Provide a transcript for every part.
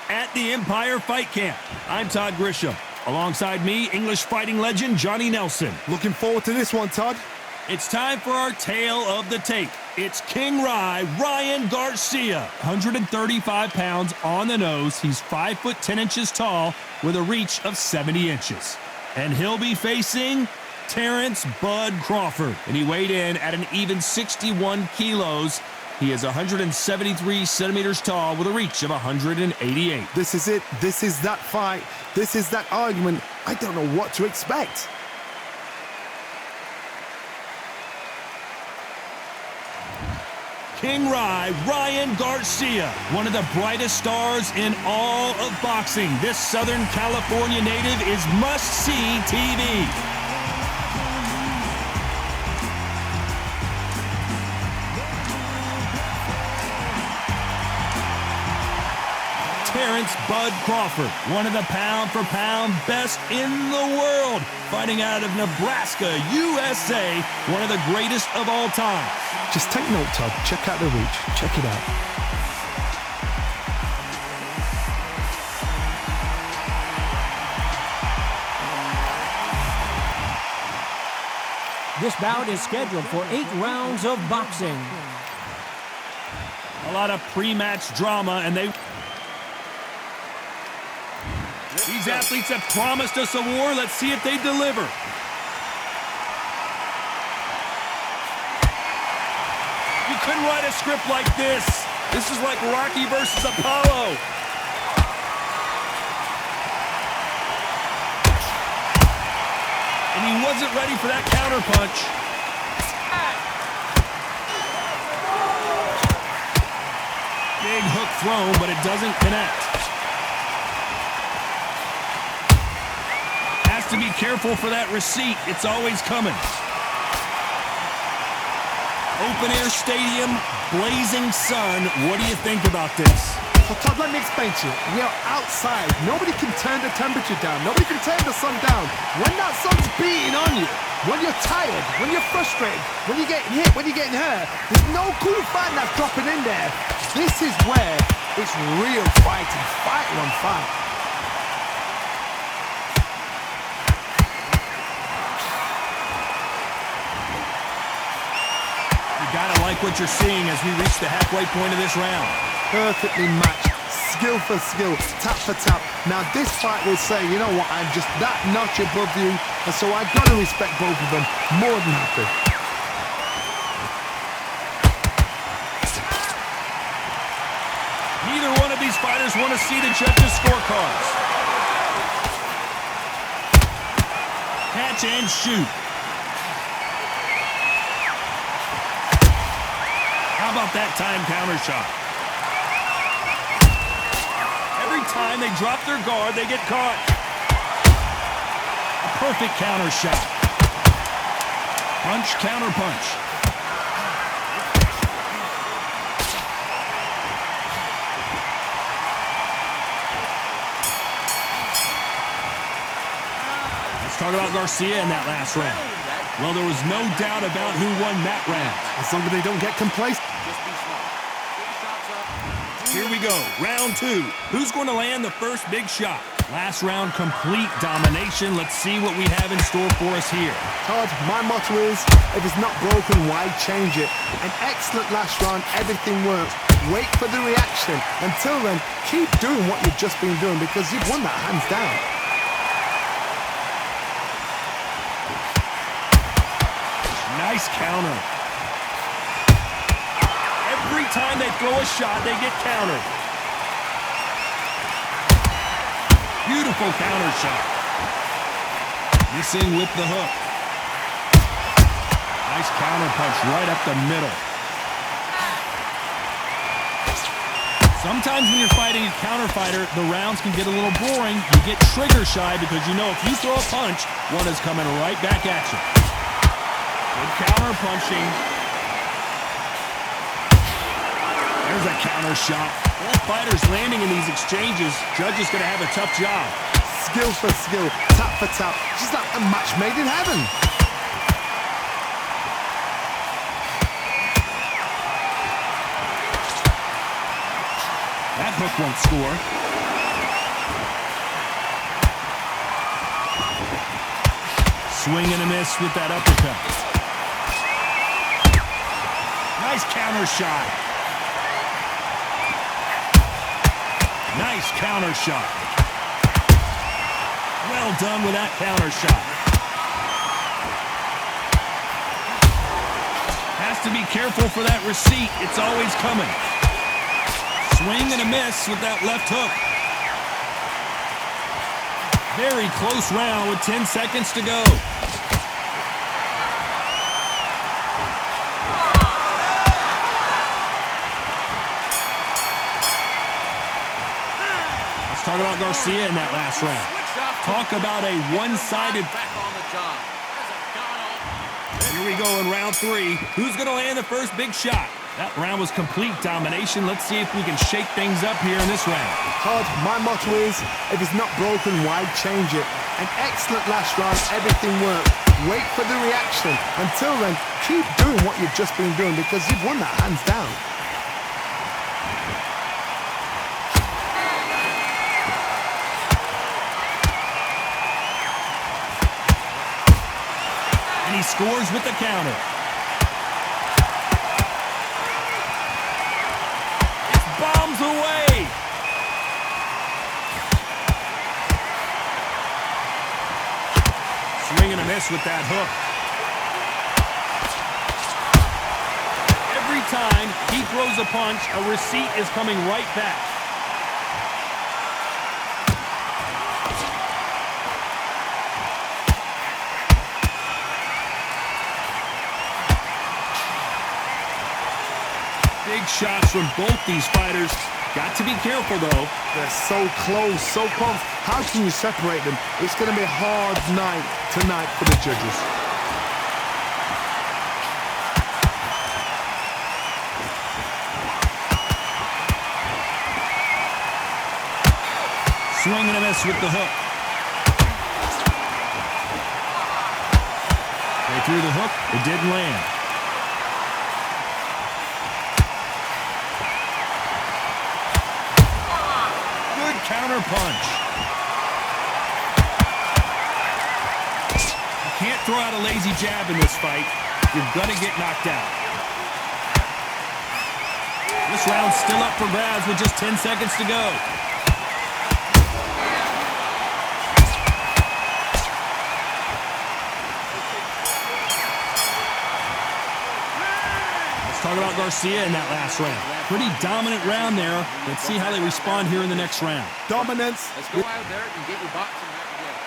at the Empire Fight Camp. I'm Todd Grisham. Alongside me, English fighting legend Johnny Nelson. Looking forward to this one, Todd. It's time for our tale of the tape. It's King Ryan Garcia. 135 pounds on the nose. He's 5 foot 10 inches tall with a reach of 70 inches. And he'll be facing Terrence Bud Crawford. And he weighed in at an even 61 kilos. He is 173 centimeters tall with a reach of 188. This is it. This is that fight. This is that argument. I don't know what to expect. King Ryan Garcia, one of the brightest stars in all of boxing. This Southern California native is must-see TV. Terrence Bud Crawford, one of the pound-for-pound best in the world, fighting out of Nebraska, USA, one of the greatest of all time. Just take note, Todd. Check out the reach. Check it out. This bout is scheduled for 8 rounds of boxing. A lot of pre-match drama, and these athletes have promised us a war. Let's see if they deliver. You couldn't write a script like this. This is like Rocky versus Apollo. And he wasn't ready for that counterpunch. Big hook thrown, but it doesn't connect. Has to be careful for that receipt. It's always coming. Open air stadium, blazing sun. What do you think about this? Well, Todd, let me explain to you. We are outside. Nobody can turn the temperature down. Nobody can turn the sun down. When that sun's beating on you, when you're tired, when you're frustrated, when you're getting hit, when you're getting hurt, there's no cool fight that's dropping in there. This is where it's real fighting. Fight on fight. You gotta like what you're seeing as we reach the halfway point of this round. Perfectly matched, skill for skill, tap for tap. Now this fight will say, you know what, I'm just that notch above you, and so I've got to respect both of them. More than happy. Neither one of these fighters want to see the judges' scorecards. Catch and shoot. How about that time counter shot? Every time they drop their guard, they get caught. A perfect counter shot. Punch, counter punch. Let's talk about Garcia in that last round. Well, there was no doubt about who won that round. As long as they don't get complacent. Here we go, round 2. Who's going to land the first big shot? Last round, complete domination. Let's see what we have in store for us here. Todd, my motto is, if it's not broken, why change it? An excellent last round, everything works. Wait for the reaction. Until then, keep doing what you've just been doing because you've won that hands down. Nice counter. Every time they throw a shot, they get countered. Beautiful counter shot. Missing with the hook. Nice counter punch right up the middle. Sometimes when you're fighting a counter fighter, the rounds can get a little boring. You get trigger shy because you know if you throw a punch, one is coming right back at you. Good counter punching. There's a counter shot. Both fighters landing in these exchanges. Judge is going to have a tough job. Skill for skill, tap for tap. Just like a match made in heaven. That hook won't score. Swing and a miss with that uppercut. Nice counter shot. Nice counter shot. Well done with that counter shot. Has to be careful for that receipt. It's always coming. Swing and a miss with that left hook. Very close round with 10 seconds to go. Let's talk about Garcia in that last round. Talk about a one-sided. Here we go in round 3. Who's going to land the first big shot? That round was complete domination. Let's see if we can shake things up here in this round. Todd, my motto is, if it's not broken, why change it? An excellent last round, everything worked. Wait for the reaction. Until then, keep doing what you've just been doing because you've won that hands down. And he scores with the counter. Bombs away. Swing and a miss with that hook. Every time he throws a punch, a receipt is coming right back. Big shots from both these fighters. Got to be careful, though. They're so close, so close. How can you separate them? It's going to be a hard night tonight for the judges. Swing and a miss with the hook. They threw the hook. It didn't land. Counter punch. You can't throw out a lazy jab in this fight. You're going to get knocked out. This round's still up for grabs with just 10 seconds to go. Talk about Garcia in that last round. Pretty dominant round there. Let's see how they respond here in the next round. Dominance. Let's go out there and get your boxing right together.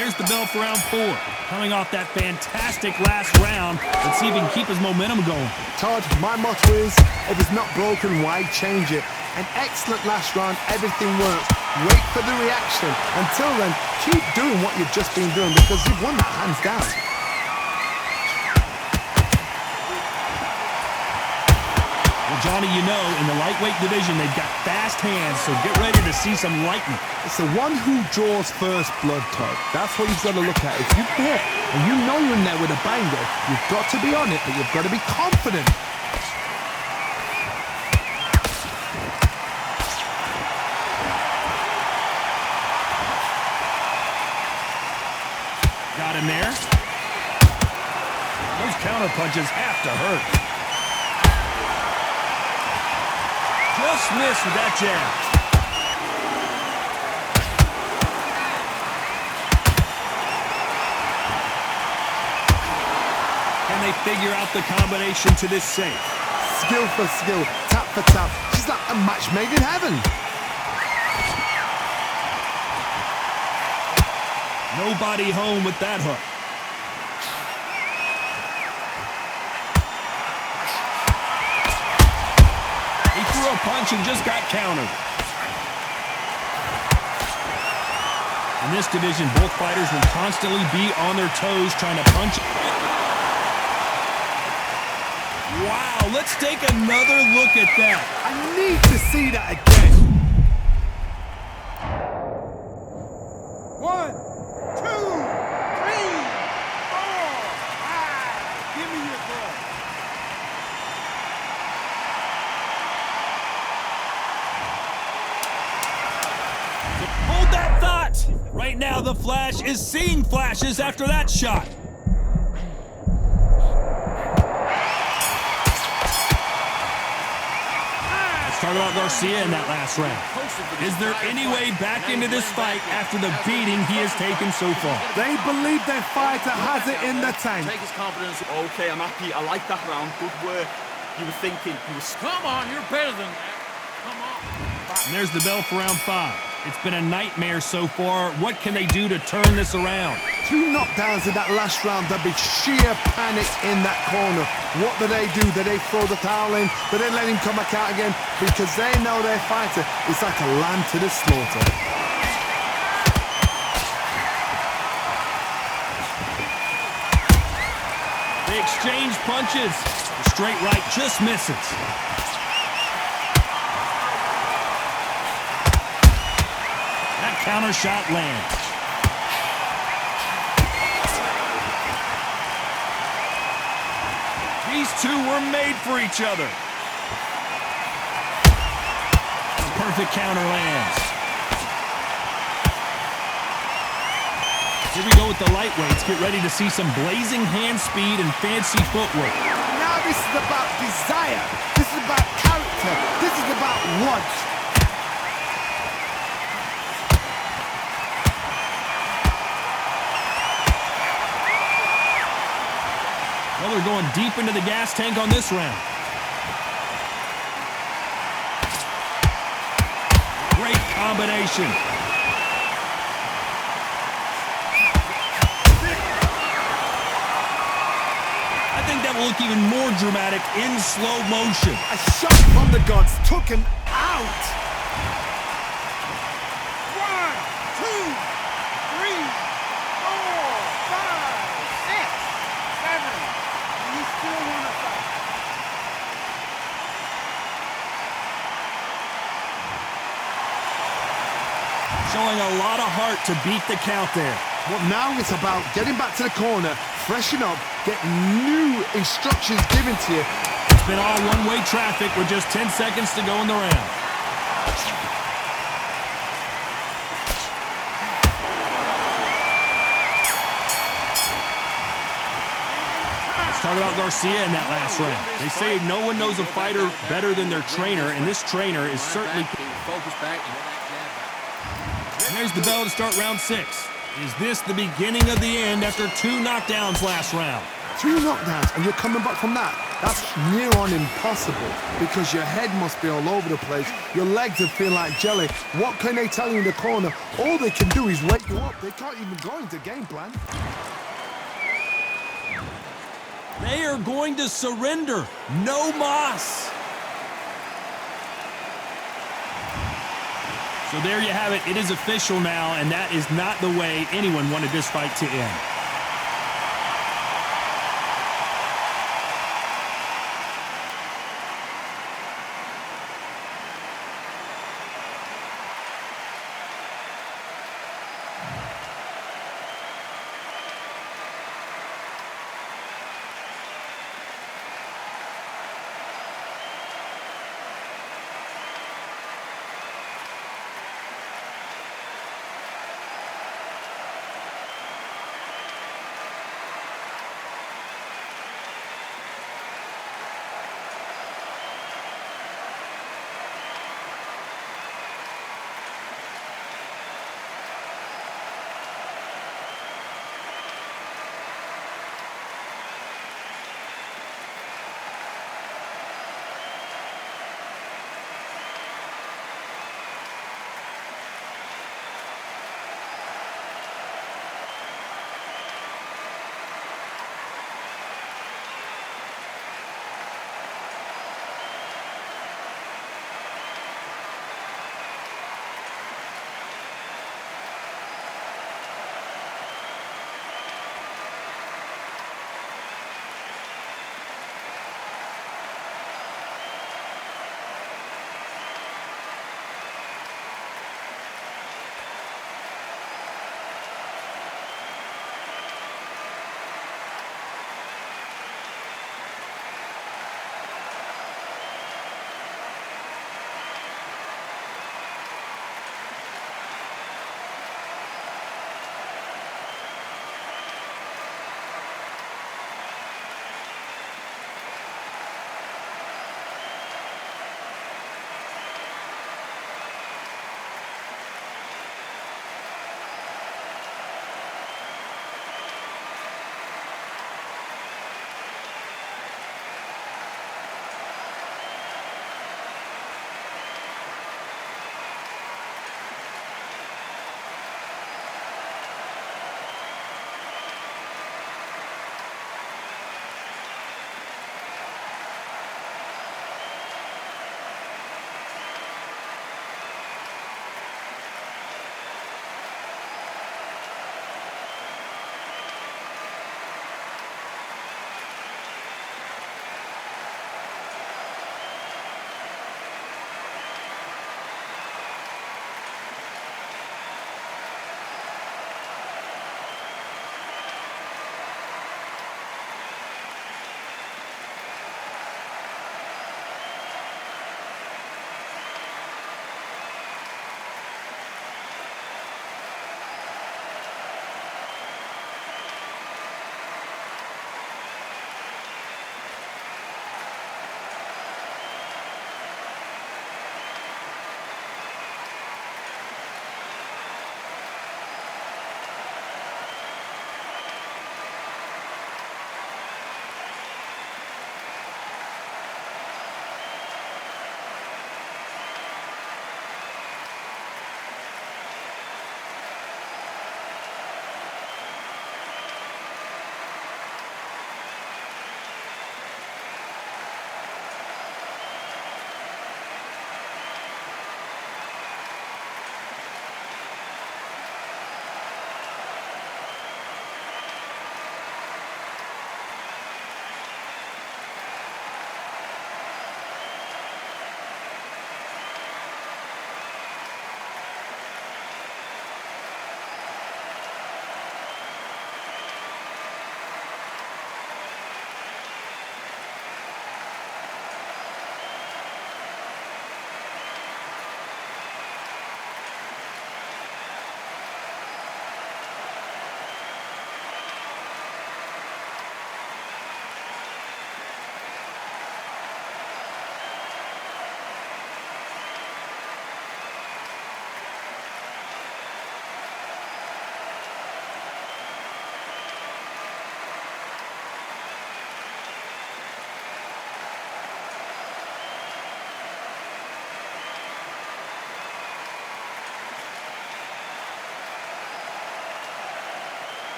There's the bell for round 4. Coming off that fantastic last round. Let's see if he can keep his momentum going. Todd, my motto is, if it's not broken, why change it? An excellent last round, everything works. Wait for the reaction. Until then, keep doing what you've just been doing because you've won that hands down. Johnny, you know, in the lightweight division, they've got fast hands, so get ready to see some lightning. It's the one who draws first blood, Todd. That's what you've got to look at. If you hit and you know you're in there with a banger, you've got to be on it, but you've got to be confident. Got him there. Those counter punches have to hurt. Just missed with that jab. Can they figure out the combination to this safe? Skill for skill, tap for tap. She's like a match made in heaven. Nobody home with that hook. He threw a punch and just got countered. In this division, both fighters will constantly be on their toes trying to punch. Wow, let's take another look at that. I need to see that again. 1, 2, 3, 4, 5. Give me your glove. Hold that thought! Right now, the Flash is seeing flashes after that shot. Let's talk about Garcia in that last round. Is there any way back into this fight after the beating he has taken so far? They believe their fighter has it in the tank. Take his confidence. Okay, I'm happy. I like that round. Good work. You were thinking. You were... Come on, you're better than that. Come on. And there's the bell for round 5. It's been a nightmare so far. What can they do to turn this around? 2 knockdowns in that last round. There'll be sheer panic in that corner. What do? Do they throw the towel in? Do they let him come back out again? Because they know their fighter is like a lamb to the slaughter. They exchange punches. The straight right just misses. That counter shot lands. These two were made for each other. A perfect counter lands. Here we go with the lightweights. Get ready to see some blazing hand speed and fancy footwork. Now this is about desire. This is about character. This is about want. Well, they're going deep into the gas tank on this round. Great combination. I think that will look even more dramatic in slow motion. A shot from the gods took him out. 1, 2, 3, 4, 5, 6, 7. You still want to fight. Showing a lot of heart to beat the count there. Well, now it's about getting back to the corner, freshen up, get new instructions given to you. It's been all one-way traffic with just 10 seconds to go in the round. Let's talk about Garcia in that last round. They say no one knows a fighter better than their trainer, and this trainer is certainly... Focus back and get that jab back. And there's the bell to start round 6. Is this the beginning of the end after 2 knockdowns last round? 2 knockdowns and you're coming back from that. That's near on impossible because your head must be all over the place. Your legs will feel like jelly. What can they tell you in the corner? All they can do is wake you up. They can't even go into game plan. They are going to surrender. No mas. So there you have it. It is official now, and that is not the way anyone wanted this fight to end.